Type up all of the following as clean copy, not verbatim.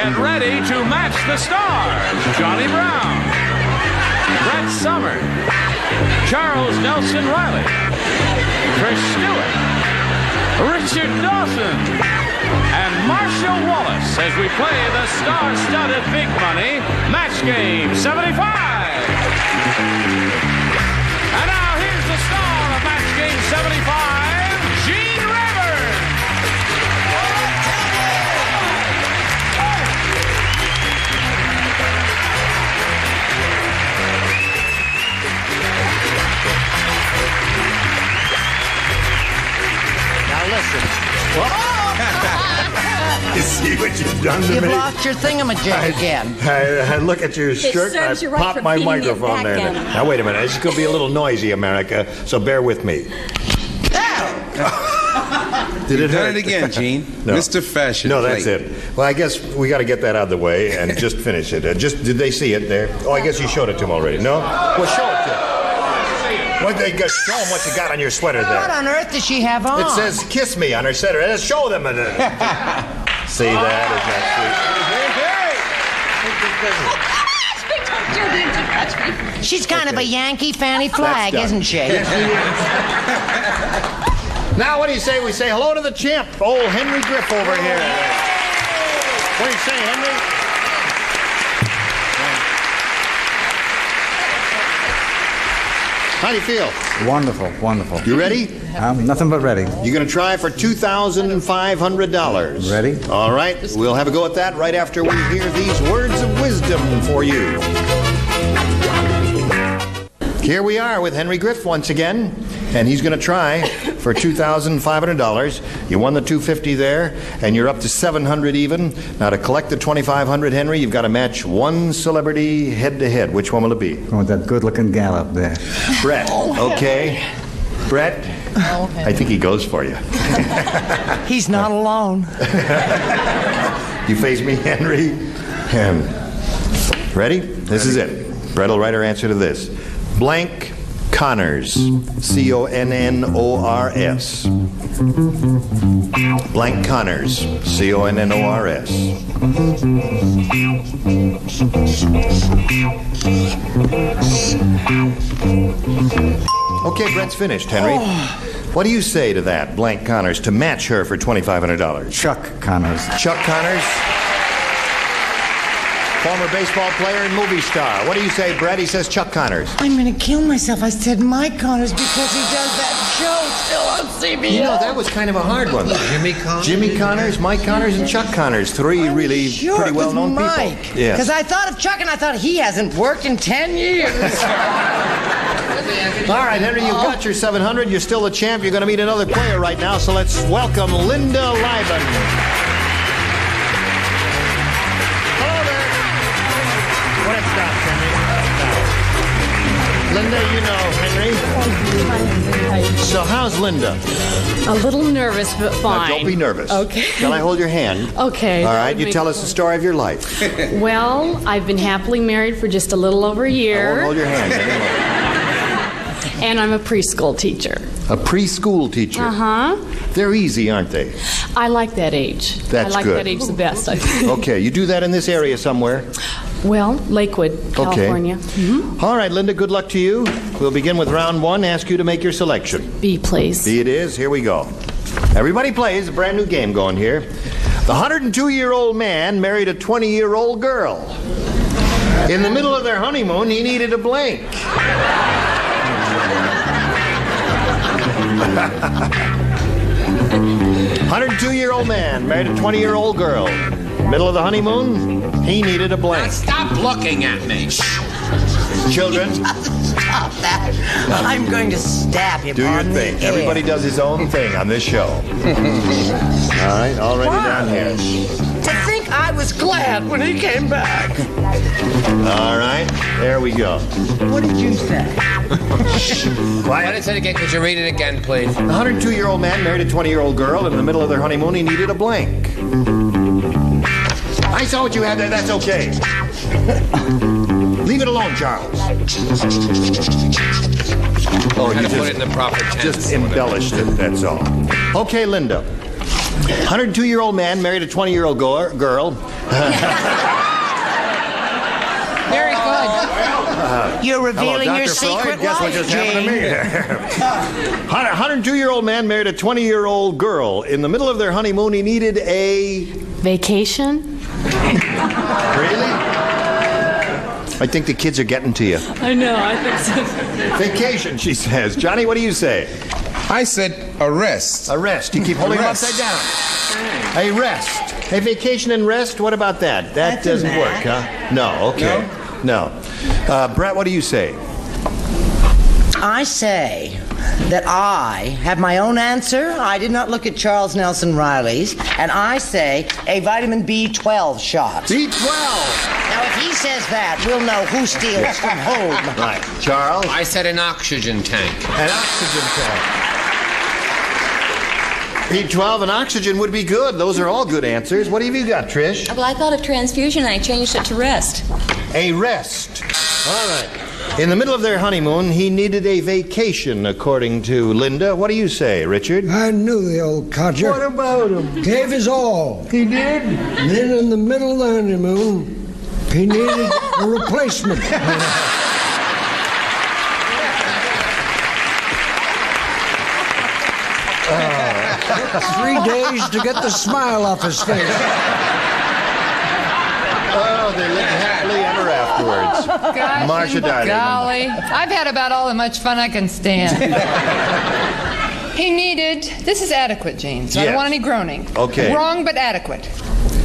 get ready to match the stars. Johnny Brown, Brett Summer, Charles Nelson Reilly, Trish Stewart, Richard Dawson, and Marcia Wallace as we play the star-studded Big Money Match Game 75. And now here's the star of Match Game 75, Gene Rayburn. Now listen. You see what you've done to me? You've lost your thingamajig again. I look at your shirt and I pop my microphone there. Now, wait a minute. This is going to be a little noisy, America, so bear with me. Did it hurt? Done it again, Gene. No. Mr. Fashion. No, that's it. Well, I guess we got to get that out of the way and just finish it. Did they see it there? Oh, I guess you showed it to them already. No? Well, show it to them. Well, show them what you got on your sweater there. What on earth does she have on? It says "Kiss Me" on her sweater. Let's show them. See that? Isn't that sweet? She's kind of a Yankee Fanny Flag, isn't she? Yes, she is. Now, what do you say we say hello to the champ, old Henry Griff over here. What do you say, Henry? How do you feel? Wonderful, wonderful. You ready? I'm nothing but ready. You're going to try for $2,500. Ready? All right. We'll have a go at that right after we hear these words of wisdom for you. Here we are with Henry Griff once again, and he's going to try for $2,500. You won the $250 there, and you're up to $700 even. Now, to collect the $2,500, Henry, you've got to match one celebrity head-to-head. Which one will it be? Going with that good-looking gal up there. Brett. Okay. Brett, I think he goes for you. He's not alone. You face me, Henry. Ready? This is it. Brett will write her answer to this. Blank Connors. C-O-N-N-O-R-S. Blank Connors. C-O-N-N-O-R-S. Okay, Brett's finished, Henry. What do you say to that, Blank Connors, to match her for $2,500? Chuck Connors. Chuck Connors? Former baseball player and movie star. What do you say, Brett? He says Chuck Connors. I'm going to kill myself. I said Mike Connors because he does that show still on CBS. You know, that was kind of a hard one. Jimmy Connors, Mike Connors, and Chuck Connors. Three really pretty well-known people. Mike. Yes. Because I thought of Chuck and I thought he hasn't worked in 10 years. All right, Henry, you've got your $700. You're still the champ. You're going to meet another player right now, so let's welcome Linda Lieben. What it stops, Henry. Linda, you know Henry. So how's Linda? A little nervous, but fine. Now, don't be nervous. Okay. Shall I hold your hand? Okay. All right, you tell us the story of your life. Well, I've been happily married for just a little over a I won't year. hold your hand anymore. And I'm a preschool teacher. A preschool teacher. Uh-huh. They're easy, aren't they? I like that age. That's I like good. that age the best, I think. Okay, you do that in this area somewhere? Well, Lakewood, California. Okay. All right, Linda, good luck to you. We'll begin with round one. Ask you to make your selection. B, please. B it is. Here we go. Everybody plays. A brand new game going here. The 102-year-old man married a 20-year-old girl. In the middle of their honeymoon, he needed a blank. 102-year-old man married a 20-year-old girl. Middle of the honeymoon, he needed a blank. Stop looking at me. Children, Stop that. I'm going to stab you. do your thing. Everybody does his own thing on this show. All right, already down here. To think I was glad when he came back. All right, there we go. What did you say? Why did I say it again? Could you read it again, please? The 102-year-old man married a 20-year-old girl. In the middle of their honeymoon, he needed a blank. I saw what you had there. That's okay. Leave it alone, Charles. Oh, How you to put it in the proper tense. just embellished it, that's all. Okay, Linda. 102-year-old man married a 20-year-old girl. Very good. You're revealing Hello, your Dr. Freud. secret Guess what life, just happened to me Jane. there? 102-year-old man married a 20-year-old girl. In the middle of their honeymoon, he needed a... Vacation? Really? I think the kids are getting to you. I know, I think so. Vacation, she says. Johnny, what do you say? I said arrest. A rest. You keep holding it Rest. upside down. A rest. A vacation and rest? What about that? That That's a doesn't work, match. huh? No, okay. No. Brett, what do you say? I say that I have my own answer. I did not look at Charles Nelson Reilly's. And I say a vitamin B12 shot. B12. Now, if he says that, we'll know who steals from whom. Right. Charles? I said an oxygen tank. An oxygen tank. B12 and oxygen would be good. Those are all good answers. What have you got, Trish? Well, I thought of transfusion and I changed it to rest. A rest. All right. In the middle of their honeymoon, he needed a vacation, according to Linda. What do you say, Richard? I knew the old codger. What about him? Gave his all. He did? And then in the middle of the honeymoon, he needed a replacement. 3 days to get the smile off his face. Oh, they lived happily ever afterwards. Gosh, Marcia died. golly. I've had about all the much fun I can stand. He needed, this is adequate, Gene, so I Yes. don't want any groaning. Okay. Wrong, but adequate.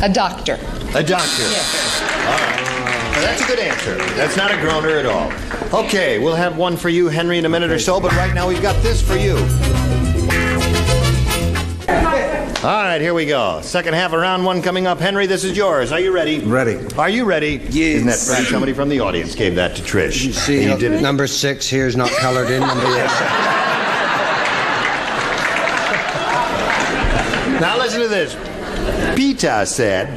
A doctor. A doctor. All right. Well, that's a good answer. That's not a groaner at all. Okay, we'll have one for you, Henry, in a minute or so, but right now we've got this for you. All right, here we go. Second half of round one coming up. Henry, this is yours. Are you ready? Ready. Are you ready? Yes. Isn't that pretty? Somebody from the audience gave that to Trish. You see, And you did it. number 6 here is not colored in. Number 8. Now listen to this. Peter said,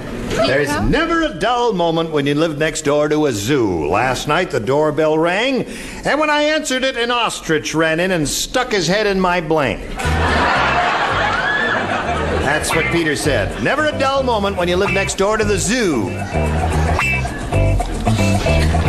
"There's never a dull moment when you live next door to a zoo. Last night the doorbell rang, and when I answered it, an ostrich ran in and stuck his head in my blank." That's what Peter said. Never a dull moment when you live next door to the zoo.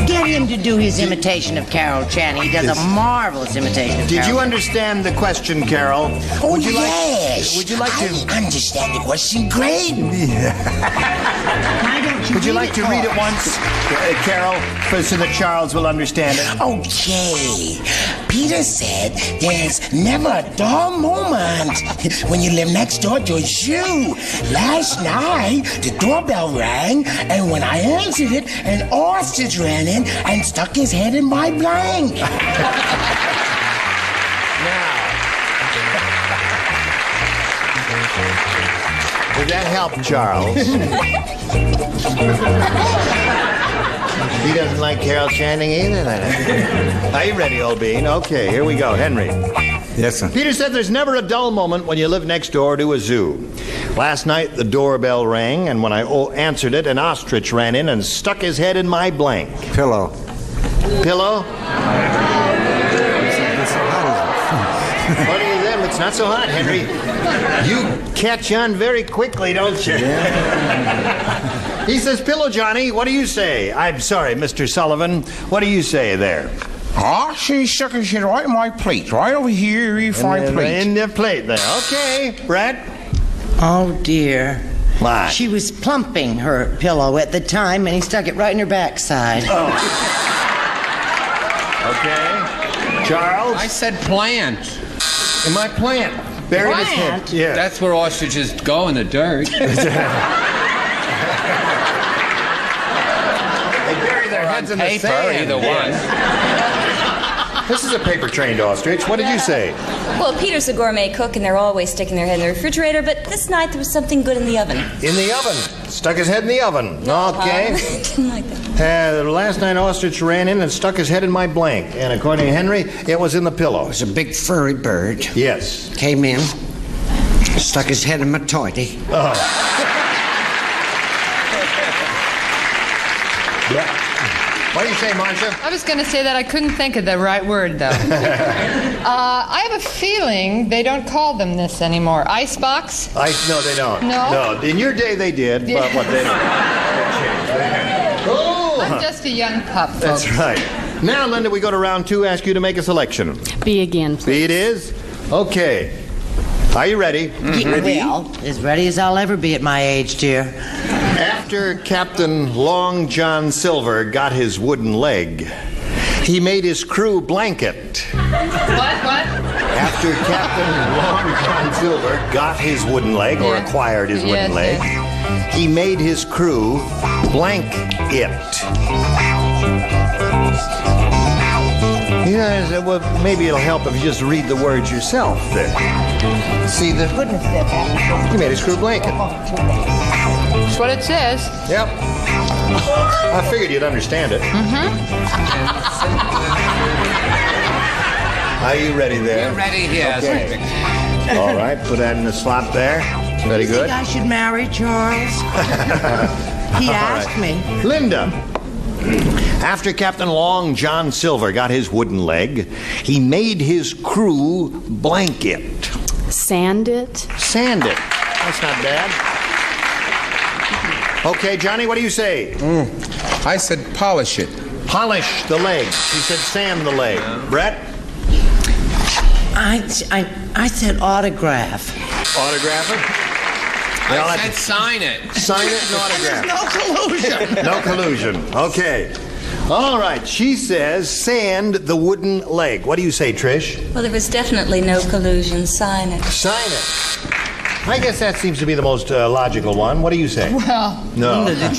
Get him to do his imitation of Carol Channing. He does a marvelous imitation of Did Carol. you understand the question, Carol? Oh, Would you yes. Would you like to? I understand the question great. Why don't you Would you read like to for read it us? once, Carol, so that Charles will understand it? Okay. Peter said there's never a dull moment when you live next door to a zoo. Last night, the doorbell rang, and when I answered it, an ostrich ran in and stuck his head in my blank. Did that help, Charles? He doesn't like Carol Channing either. Are you ready, old bean? Okay, here we go. Henry. Yes, sir. Peter said there's never a dull moment when you live next door to a zoo. Last night, the doorbell rang, and when I answered it, an ostrich ran in and stuck his head in my blank. Pillow. Pillow? Funny as them, it's not so hot, Henry. You catch on very quickly, don't you? He says, pillow, Johnny. What do you say? I'm sorry, Mr. Sullivan. What do you say there? Ah, she stuck his head right in my plate, right over here in my plate. In the plate there. Okay, Brett. Oh, dear. Why? She was plumping her pillow at the time, and he stuck it right in her backside. Okay. Charles? I said plant. In my plant. Buried his head. Plant? Yeah. That's where ostriches go in the dirt. They bury their heads in the Paper, sand. either one. This is a paper-trained ostrich. What did you say? Well, Peter's a gourmet cook and they're always sticking their head in the refrigerator, but this night there was something good in the oven. In the oven. Stuck his head in the oven. Okay. Didn't like that. Last night, ostrich ran in and stuck his head in my blank. And according to Henry, it was in the pillow. It was a big furry bird. Yes. Came in, stuck his head in my toity. What do you say, Marcia? I was going to say that I couldn't think of the right word, though. I have a feeling they don't call them this anymore. Icebox? No, they don't. No? In your day, they did, but what they don't. I'm just a young pup, folks. That's right. Now, Linda, we go to round 2, ask you to make a selection. B again, please. B it is? Okay. Are you ready? Ready? Well, as ready as I'll ever be at my age, dear. After Captain Long John Silver got his wooden leg, he made his crew blanket. What? After Captain Long John Silver got his wooden leg, or acquired his wooden leg, he made his crew blanket. You know, well, maybe it'll help if you just read the words yourself there. See the... He made his crew blanket. That's what it says. Yep. I figured you'd understand it. Are you ready there? We're ready here. Okay. All right, put that in the slot there. Very good. You think I should marry Charles? He asked me. Linda. After Captain Long John Silver got his wooden leg, he made his crew blanket. Sand it. Sand it. That's not bad. Okay, Johnny, what do you say? I said polish it. Polish the leg. He said sand the leg. Brett? I said autograph. Autograph it? I said sign it. Sign it and autograph. No collusion. No collusion. Okay. All right. She says sand the wooden leg. What do you say, Trish? Well, there was definitely no collusion. Sign it. Sign it. I guess that seems to be the most logical one. What do you say? Well, no. Linda,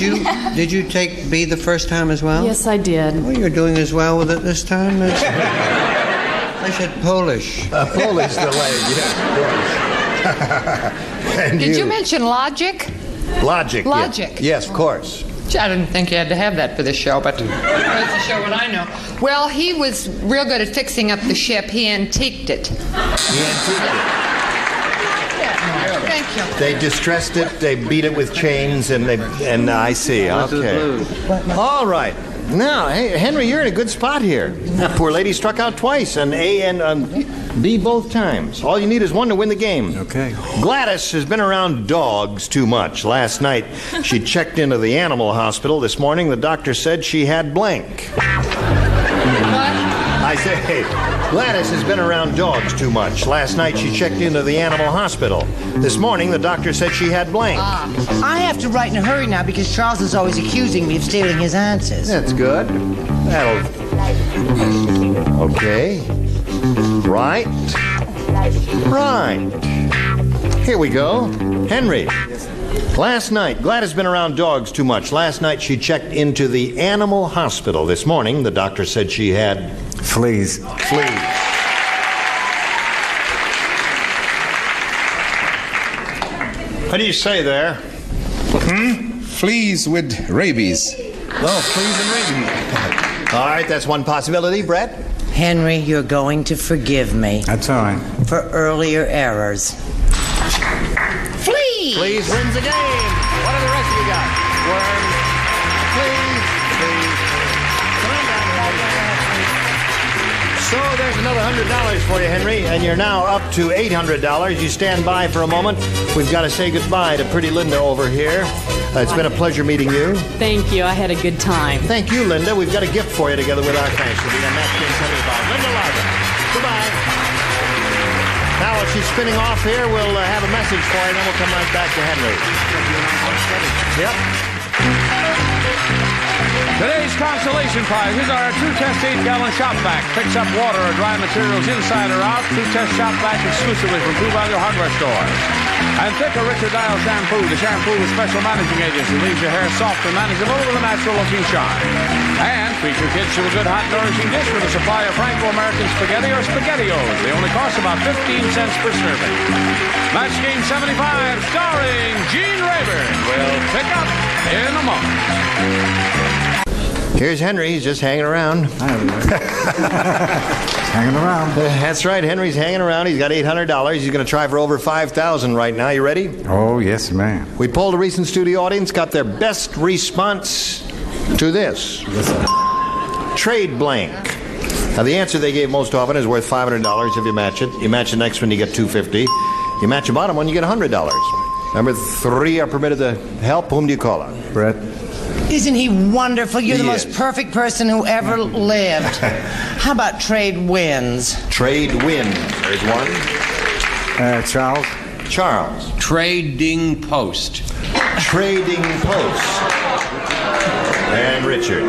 did you take B the first time as well? Yes, I did. Well, you're doing as well with it this time. I said Polish. Polish the leg, yes, of course. Did you mention logic? Logic. Logic. Yes, of course. Gee, I didn't think you had to have that for the show, but that's to show what I know. Well, he was real good at fixing up the ship. He antiqued it. He antiqued it. Thank you. They distressed it, they beat it with chains, and I see. Okay. All right. Now, hey, Henry, you're in a good spot here. That poor lady struck out twice, and A and B both times. All you need is one to win the game. Okay. Gladys has been around dogs too much. Last night, she checked into the animal hospital. This morning, the doctor said she had blank. I say, hey, Gladys has been around dogs too much. Last night, she checked into the animal hospital. This morning, the doctor said she had blank. I have to write in a hurry now because Charles is always accusing me of stealing his answers. That's good. That'll... Okay. Right. Here we go. Henry. Last night, Gladys has been around dogs too much. Last night, she checked into the animal hospital. This morning, the doctor said she had... Fleas. Fleas. What do you say there? Fleas with rabies. Oh, fleas and rabies. All right, that's one possibility. Brett? Henry, you're going to forgive me. That's all right. For earlier errors. Fleas! Fleas wins the game. What are the rest of you got? Worms. Fleas. So there's another $100 for you, Henry, and you're now up to $800. You stand by for a moment. We've got to say goodbye to pretty Linda over here. It's been a pleasure meeting you. Thank you. I had a good time. Thank you, Linda. We've got a gift for you together with our thanks. It'll be on Match Game 75. Linda Larga. Goodbye. Now, while she's spinning off here, we'll have a message for you, and then we'll come right back to Henry. Yep. Today's consolation prizes are a two-test 8-gallon shop vac. Picks up water or dry materials inside or out. Two-test shop vac exclusively from True Value Hardware stores. And Thicker Richard Dial shampoo. The shampoo with special managing agents that leaves your hair soft and manageable with a natural-looking shine. And treat your kids to a good, hot, nourishing dish with a supply of Franco-American spaghetti or SpaghettiOs. They only cost about 15 cents per serving. Match Game 75, starring Gene Rayburn, will pick up in a moment. Here's Henry. He's just hanging around. Hanging around. That's right. Henry's hanging around. He's got $800. He's going to try for over $5,000 right now. You ready? Oh, yes, ma'am. We polled a recent studio audience, got their best response to this. Yes, sir. Trade blank. Now, the answer they gave most often is worth $500 if you match it. You match the next one, you get $250. You match the bottom one, you get $100. Number 3 are permitted to help. Whom do you call on? Brett. Isn't he wonderful? You're the most is. perfect person who ever lived. How about trade wins? Trade wins. There's one. Charles. Charles. Trading post. Trading post. And Richard.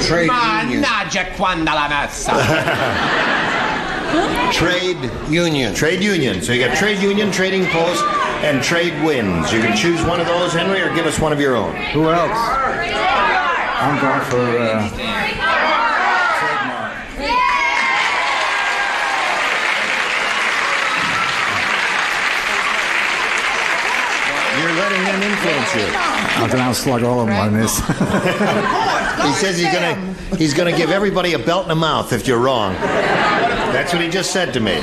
Trade union. Mannaggia quando la messa. Trade Union. Trade union. So you got trade union, trading post, and trade wins. You can choose one of those, Henry, or give us one of your own. Who else? I'm going for trademark. You're letting them influence you. I'm going to slug all of them on this. He says he's gonna give everybody a belt in the mouth if you're wrong. That's what he just said to me.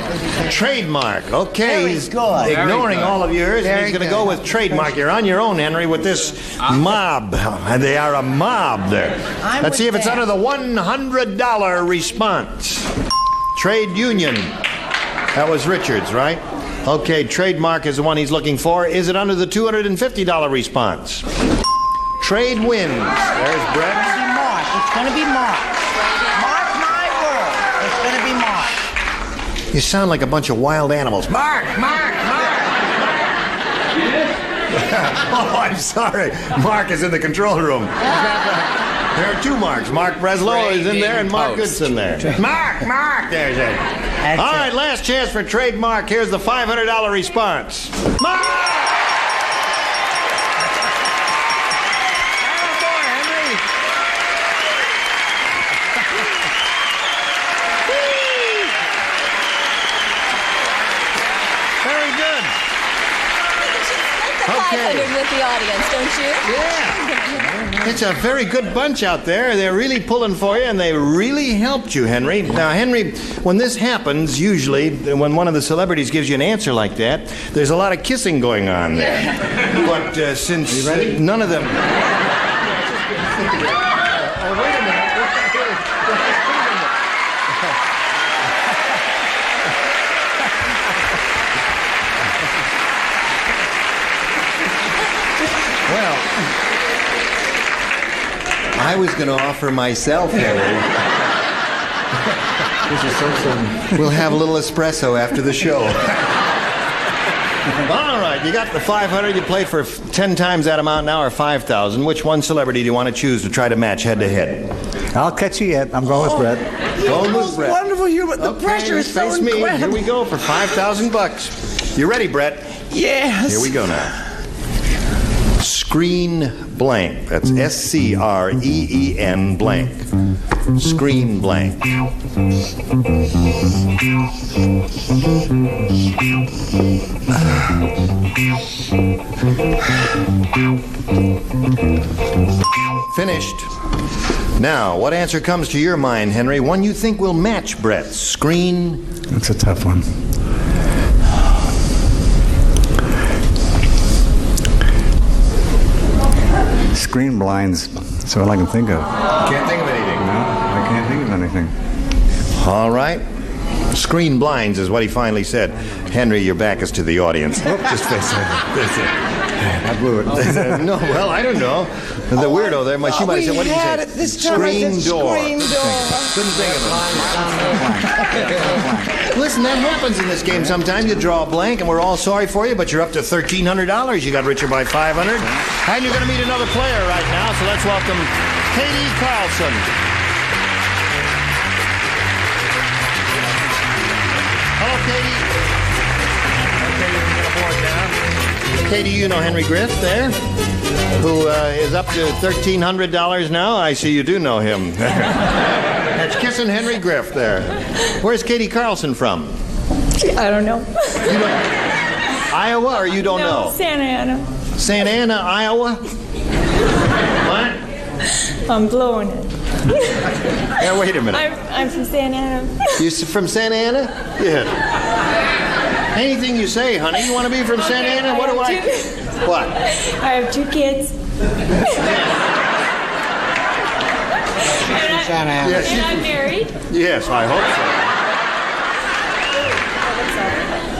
Trademark. Okay, Very he's good. ignoring all of yours. And he's going to go with trademark. You're on your own, Henry, with this mob. They are a mob there. Let's see if it's under the $100 response. Trade union. That was Richard's, right? Okay, trademark is the one he's looking for. Is it under the $250 response? Trade wins. There's Brett. It's going to be Mark. Mark my word. It's going to be Mark. You sound like a bunch of wild animals. Mark! Oh, I'm sorry. Mark is in the control room. There are 2 Marks. Mark Breslow is in there and Mark Goodson there. Mark! There's it. All right, last chance for trademark. Here's the $500 response. Mark! $500 with the audience, don't you? Yeah. It's a very good bunch out there. They're really pulling for you, and they really helped you, Henry. Now, Henry, when this happens, usually, when one of the celebrities gives you an answer like that, there's a lot of kissing going on there. But since none of them... Oh, wait a minute. Well, I was going to offer myself, Harry. This is so soon. We'll have a little espresso after the show. All right, you got the 500. You play for 10 times that amount now, or 5,000. Which one celebrity do you want to choose to try to match head to head? I'll catch you yet. I'm going with Brett. Going with Brett. Wonderful humor. The pressure is so face me. incredible. Here we go for $5,000. You ready, Brett? Yes. Here we go now. Screen blank. That's SCREEN blank. Screen blank. Finished. Now, what answer comes to your mind, Henry? One you think will match Brett's. Screen. That's a tough one. Screen blinds. That's all I can think of. Can't think of anything. No, I can't think of anything. All right. Screen blinds is what he finally said. Henry, your back is to the audience. Oh, just face it. I blew it. No, well, I don't know. The weirdo there, she might have said, what did you say? It this time. Screen door. Screen door. Couldn't think of it. Listen, that happens in this game sometimes. You draw a blank, and we're all sorry for you, but you're up to $1,300. You got richer by $500. And you're going to meet another player right now, so let's welcome Katie Carlson. Hello, Katie. Okay, you can get aboard now. Katie, you know Henry Griff there, who is up to $1,300 now. I see you do know him. That's Kissin' Henry Griff there. Where's Katie Carlson from? I don't know. You don't, Iowa, or you don't know? Santa Ana. Santa Ana, Iowa? What? I'm blowing it. Yeah, wait a minute. I'm from Santa Ana. You from Santa Ana? Yeah. Anything you say, honey. You want to be from Santa Ana? What do I... What? I have 2 kids. Santa Ana. Yes, And I'm married. Yes, I hope so.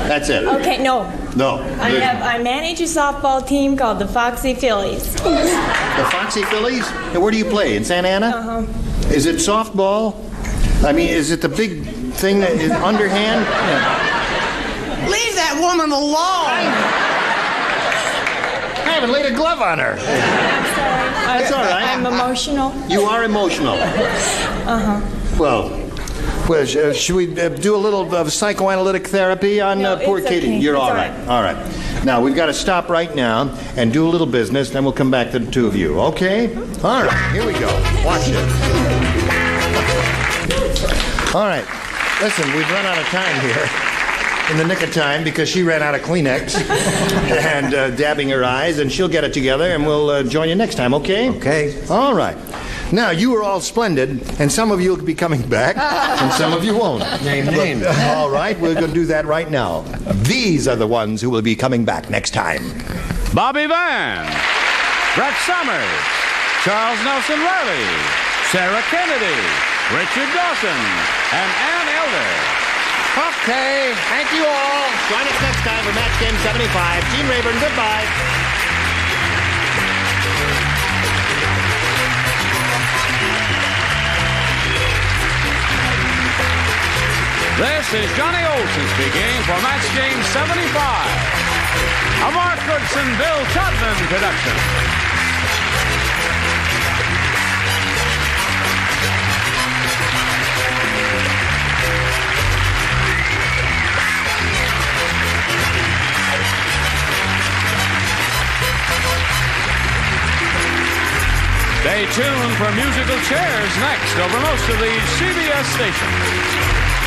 That's it. Okay, no. No. I manage a softball team called the Foxy Phillies. The Foxy Phillies? And where do you play? In Santa Ana? Uh-huh. Is it softball? I mean, is it the big thing that is underhand? Yeah. Leave that woman alone! I haven't laid a glove on her. I'm sorry. That's all right. I'm emotional. You are emotional. Uh-huh. Well, should we do a little psychoanalytic therapy on No, poor it's Katie? okay. You're It's all all right. right. All right. Now, we've got to stop right now and do a little business, then we'll come back to the two of you, okay? All right, here we go. Watch this. All right. Listen, we've run out of time here. In the nick of time, because she ran out of Kleenex and dabbing her eyes, and she'll get it together, and we'll join you next time, okay? Okay. All right. Now, you were all splendid, and some of you will be coming back, and some of you won't. Name. All right, we're going to do that right now. These are the ones who will be coming back next time. Bobby Van, Brett Summers, Charles Nelson Reilly, Sarah Kennedy, Richard Dawson, and Ann Elder. Okay, thank you all. Join us next time for Match Game 75. Gene Rayburn, goodbye. This is Johnny Olson speaking for Match Game 75. A Mark Goodson, Bill Todman production. Stay tuned for musical chairs next over most of these CBS stations.